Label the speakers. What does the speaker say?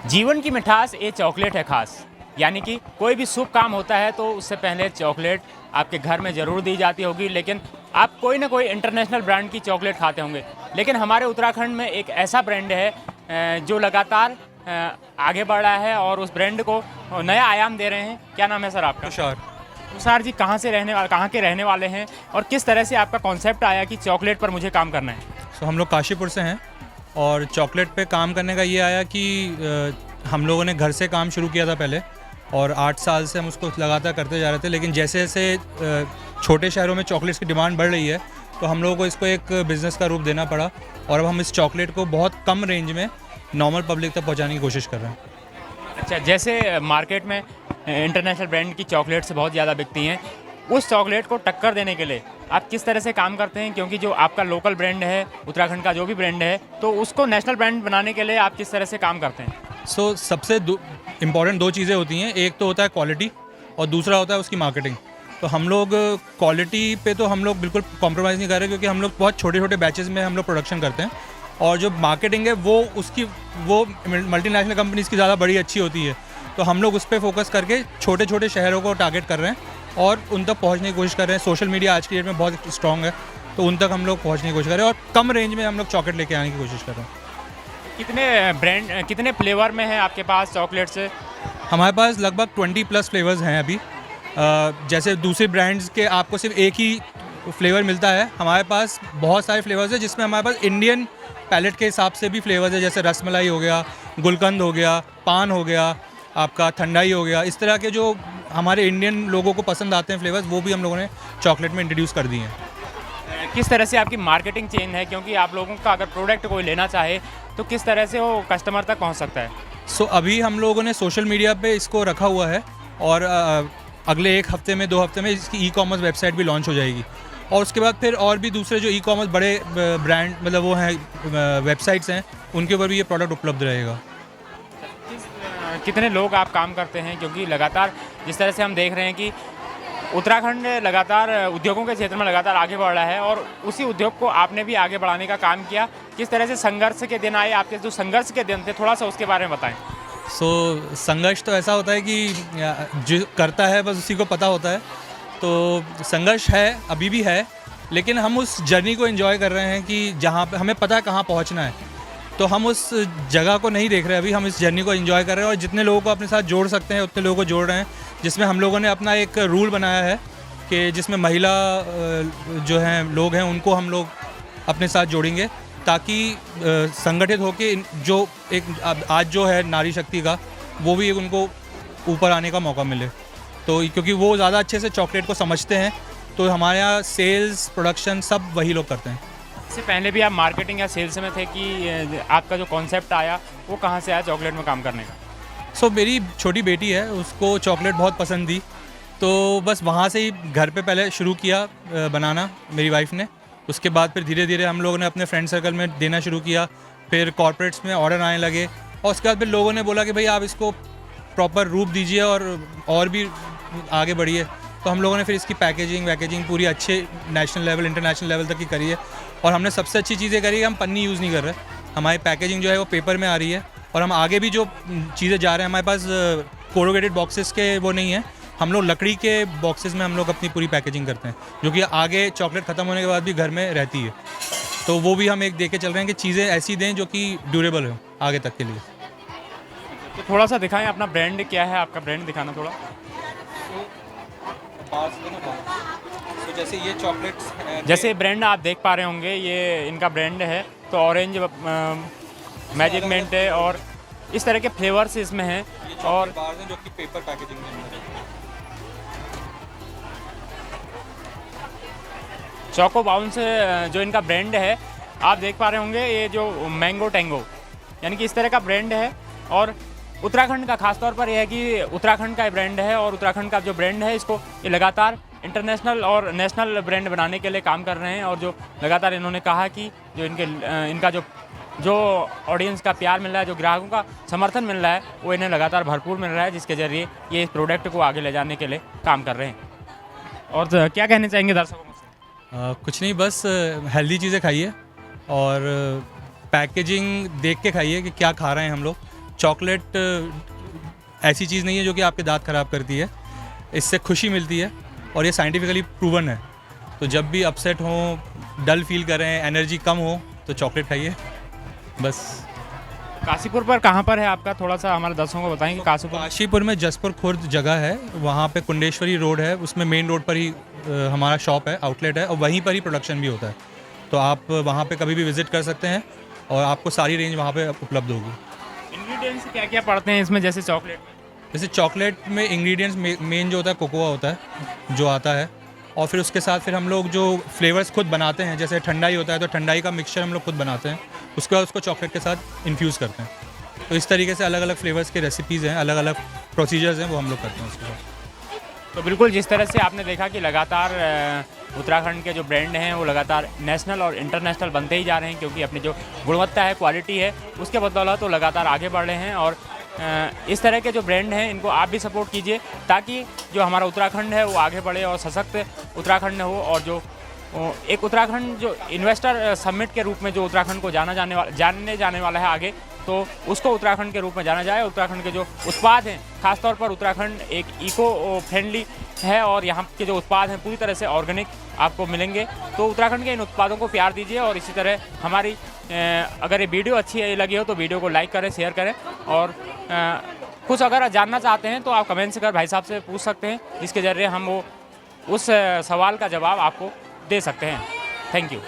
Speaker 1: जीवन की मिठास ये चॉकलेट है खास। यानी कि कोई भी शुभ काम होता है तो उससे पहले चॉकलेट आपके घर में ज़रूर दी जाती होगी, लेकिन आप कोई ना कोई इंटरनेशनल ब्रांड की चॉकलेट खाते होंगे। लेकिन हमारे उत्तराखंड में एक ऐसा ब्रांड है जो लगातार आगे बढ़ रहा है और उस ब्रांड को नया आयाम दे रहे हैं। क्या नाम है सर आपका?
Speaker 2: तुषार।
Speaker 1: तुषार जी, कहाँ के रहने वाले हैं और किस तरह से आपका कॉन्सेप्ट आया कि चॉकलेट पर मुझे काम करना है?
Speaker 2: हम लोग काशीपुर से हैं और चॉकलेट पे काम करने का ये आया कि हम लोगों ने घर से काम शुरू किया था पहले और 8 साल से हम उसको लगातार करते जा रहे थे। लेकिन जैसे जैसे छोटे शहरों में चॉकलेट्स की डिमांड बढ़ रही है तो हम लोगों को इसको एक बिज़नेस का रूप देना पड़ा और अब हम इस चॉकलेट को बहुत कम रेंज में नॉर्मल पब्लिक तक पहुंचाने की कोशिश कर रहे हैं।
Speaker 1: अच्छा, जैसे मार्केट में इंटरनेशनल ब्रांड की चॉकलेट्स बहुत ज़्यादा बिकती हैं, उस चॉकलेट को टक्कर देने के लिए आप किस तरह से काम करते हैं? क्योंकि जो आपका लोकल ब्रांड है, उत्तराखंड का जो भी ब्रांड है, तो उसको नेशनल ब्रांड बनाने के लिए आप किस तरह से काम करते हैं?
Speaker 2: सबसे इम्पॉर्टेंट 2 चीज़ें होती हैं। एक तो होता है क्वालिटी और दूसरा होता है उसकी मार्केटिंग। तो हम लोग क्वालिटी पे तो हम लोग बिल्कुल कॉम्प्रोमाइज़ नहीं कर रहे, क्योंकि हम लोग बहुत छोटे छोटे बैचेस में हम लोग प्रोडक्शन करते हैं और जो मार्केटिंग है वो मल्टीनेशनल कंपनीज़ की ज़्यादा बड़ी अच्छी होती है। तो हम लोग उस पर फोकस करके छोटे छोटे शहरों को टारगेट कर रहे हैं और उन तक पहुंचने की कोशिश कर रहे हैं। सोशल मीडिया आज की डेट में बहुत स्ट्रॉन्ग है, तो उन तक हम लोग पहुंचने की कोशिश कर रहे हैं और कम रेंज में हम लोग चॉकलेट लेके आने की कोशिश कर रहे हैं।
Speaker 1: कितने फ्लेवर में है आपके पास चॉकलेट से?
Speaker 2: हमारे पास लगभग 20+ फ्लेवर्स हैं अभी। जैसे दूसरे ब्रांड्स के आपको सिर्फ एक ही फ्लेवर मिलता है, हमारे पास बहुत सारे फ्लेवर्स हैं जिसमें हमारे पास इंडियन पैलेट के हिसाब से भी फ्लेवर्स है। जैसे रसमलाई हो गया, गुलकंद हो गया, पान हो गया, आपका ठंडाई हो गया। इस तरह के जो हमारे इंडियन लोगों को पसंद आते हैं फ्लेवर्स, वो भी हम लोगों ने चॉकलेट में इंट्रोड्यूस कर दिए हैं।
Speaker 1: किस तरह से आपकी मार्केटिंग चेन है? क्योंकि आप लोगों का अगर प्रोडक्ट कोई लेना चाहे तो किस तरह से वो कस्टमर तक पहुंच सकता है?
Speaker 2: अभी हम लोगों ने सोशल मीडिया पे इसको रखा हुआ है और अगले 1 हफ्ते में 2 हफ्ते में इसकी ई-कॉमर्स वेबसाइट भी लॉन्च हो जाएगी और उसके बाद फिर और भी दूसरे जो ई-कॉमर्स बड़े ब्रांड मतलब वो हैं वेबसाइट्स हैं, उनके ऊपर भी ये प्रोडक्ट उपलब्ध रहेगा।
Speaker 1: कितने लोग आप काम करते हैं? क्योंकि लगातार जिस तरह से हम देख रहे हैं कि उत्तराखंड लगातार उद्योगों के क्षेत्र में लगातार आगे बढ़ रहा है और उसी उद्योग को आपने भी आगे बढ़ाने का काम किया। किस तरह से संघर्ष के दिन आए आपके? जो संघर्ष के दिन थे, थोड़ा सा उसके बारे में बताएं।
Speaker 2: संघर्ष तो ऐसा होता है कि जो करता है बस उसी को पता होता है। तो संघर्ष है, अभी भी है, लेकिन हम उस जर्नी को एंजॉय कर रहे हैं कि जहाँ पे हमें पता है कहाँ पहुँचना है, तो हम उस जगह को नहीं देख रहे। अभी हम इस जर्नी को एंजॉय कर रहे हैं और जितने लोगों को अपने साथ जोड़ सकते हैं उतने लोगों को जोड़ रहे हैं। जिसमें हम लोगों ने अपना एक रूल बनाया है कि जिसमें महिला जो हैं लोग हैं उनको हम लोग अपने साथ जोड़ेंगे, ताकि संगठित होकर जो एक आज जो है नारी शक्ति का, वो भी उनको ऊपर आने का मौका मिले। तो क्योंकि वो ज़्यादा अच्छे से चॉकलेट को समझते हैं, तो हमारे यहाँ सेल्स प्रोडक्शन सब वही लोग करते हैं।
Speaker 1: इससे पहले भी आप मार्केटिंग या सेल्स में थे कि आपका जो कॉन्सेप्ट आया वो कहाँ से आया चॉकलेट में काम करने का?
Speaker 2: मेरी छोटी बेटी है, उसको चॉकलेट बहुत पसंद थी, तो बस वहाँ से ही घर पे पहले शुरू किया बनाना मेरी वाइफ ने। उसके बाद फिर धीरे धीरे हम लोगों ने अपने फ्रेंड सर्कल में देना शुरू किया, फिर कॉर्पोरेट्स में ऑर्डर आने लगे और उसके बाद फिर लोगों ने बोला कि भाई आप इसको प्रॉपर रूप दीजिए और भी आगे बढ़िए। तो हम लोगों ने फिर इसकी पैकेजिंग पूरी अच्छे नेशनल लेवल इंटरनेशनल लेवल तक की करी है और हमने सबसे अच्छी चीज़ें करी है, हम पन्नी यूज़ नहीं कर रहे। हमारी पैकेजिंग जो है वो पेपर में आ रही है और हम आगे भी जो चीज़ें जा रहे हैं, हमारे पास कोरोगेटेड बॉक्सेस के वो नहीं है, हम लोग लकड़ी के बॉक्सेस में हम लोग अपनी पूरी पैकेजिंग करते हैं, जो कि आगे चॉकलेट ख़त्म होने के बाद भी घर में रहती है। तो वो भी हम एक दे के चल रहे हैं कि चीज़ें ऐसी दें जो कि ड्यूरेबल हो आगे तक के लिए।
Speaker 1: तो थोड़ा सा दिखाएं अपना ब्रांड क्या है, आपका ब्रांड दिखाना थोड़ा।
Speaker 2: जैसे ये चॉकलेट्स,
Speaker 1: जैसे ब्रांड आप देख पा रहे होंगे, ये इनका ब्रांड है। तो ऑरेंज मैजिक मिंट है और इस तरह के फ्लेवर्स इसमें हैं और
Speaker 2: जो कि पेपर पैकेजिंग में है।
Speaker 1: चोको बाउंस जो इनका ब्रांड है, आप देख पा रहे होंगे, ये जो मैंगो टेंगो यानी कि इस तरह का ब्रांड है और उत्तराखंड का खासतौर पर यह है कि उत्तराखंड का ब्रांड है और उत्तराखंड का जो ब्रांड है इसको ये लगातार इंटरनेशनल और नेशनल ब्रांड बनाने के लिए काम कर रहे हैं। और जो लगातार इन्होंने कहा कि जो इनका जो ऑडियंस का प्यार मिल रहा है, जो ग्राहकों का समर्थन मिल रहा है, वो इन्हें लगातार भरपूर मिल रहा है, जिसके ज़रिए ये इस प्रोडक्ट को आगे ले जाने के लिए काम कर रहे हैं। और क्या कहना चाहेंगे दर्शकों को?
Speaker 2: कुछ नहीं, बस हेल्दी चीज़ें खाइए और पैकेजिंग देख के खाइए कि क्या खा रहे हैं हम लोग, चॉकलेट ऐसी चीज़ नहीं है जो कि आपके दांत ख़राब करती है, इससे खुशी मिलती है और ये साइंटिफिकली प्रूवन है। तो जब भी अपसेट हो, डल फील करें, एनर्जी कम हो, तो चॉकलेट खाइए बस।
Speaker 1: काशीपुर पर कहाँ पर है आपका, थोड़ा सा हमारे दर्शकों को बताएंगे।
Speaker 2: काशीपुर में जसपुर खुर्द जगह है, वहाँ पे कुंडेश्वरी रोड है, उसमें मेन रोड पर ही हमारा शॉप है, आउटलेट है, और वहीं पर ही प्रोडक्शन भी होता है। तो आप वहाँ पे कभी भी विज़िट कर सकते हैं और आपको सारी रेंज वहाँ पे उपलब्ध होगी।
Speaker 1: इंग्रेडिएंट्स क्या क्या पड़ते हैं इसमें, जैसे चॉकलेट में?
Speaker 2: जैसे चॉकलेट में इंग्रेडिएंट्स मेन जो होता है कोकोआ होता है जो आता है, और फिर उसके साथ फिर हम लोग जो फ्लेवर्स खुद बनाते हैं, जैसे ठंडाई होता है तो ठंडाई का मिक्सचर हम लोग खुद बनाते हैं, उसके बाद उसको चॉकलेट के साथ इन्फ्यूज़ करते हैं। तो इस तरीके से अलग अलग फ्लेवर्स के रेसिपीज़ हैं, अलग अलग प्रोसीजर्स हैं, वो हम लोग करते हैं उसके साथ।
Speaker 1: तो बिल्कुल जिस तरह से आपने देखा कि लगातार उत्तराखंड के जो ब्रांड हैं वो लगातार नेशनल और इंटरनेशनल बनते ही जा रहे हैं, क्योंकि अपनी जो गुणवत्ता है, क्वालिटी है, उसके बदौलत तो लगातार आगे बढ़ रहे हैं। और इस तरह के जो ब्रांड हैं इनको आप भी सपोर्ट कीजिए, ताकि जो हमारा उत्तराखंड है वो आगे बढ़े और सशक्त उत्तराखंड हो। और जो एक उत्तराखंड जो इन्वेस्टर समिट के रूप में जो उत्तराखंड को जानने जाने वाला है आगे, तो उसको उत्तराखंड के रूप में जाना जाए। उत्तराखंड के जो उत्पाद हैं, खासतौर पर उत्तराखंड एक इको फ्रेंडली है और यहाँ के जो उत्पाद हैं पूरी तरह से ऑर्गेनिक आपको मिलेंगे। तो उत्तराखंड के इन उत्पादों को प्यार दीजिए, और इसी तरह हमारी अगर ये वीडियो अच्छी लगी हो तो वीडियो को लाइक करें, शेयर करें, और कुछ अगर जानना चाहते हैं तो आप कमेंट्स कर भाई साहब से पूछ सकते हैं, जिसके ज़रिए हम वो उस सवाल का जवाब आपको दे सकते हैं। Thank you.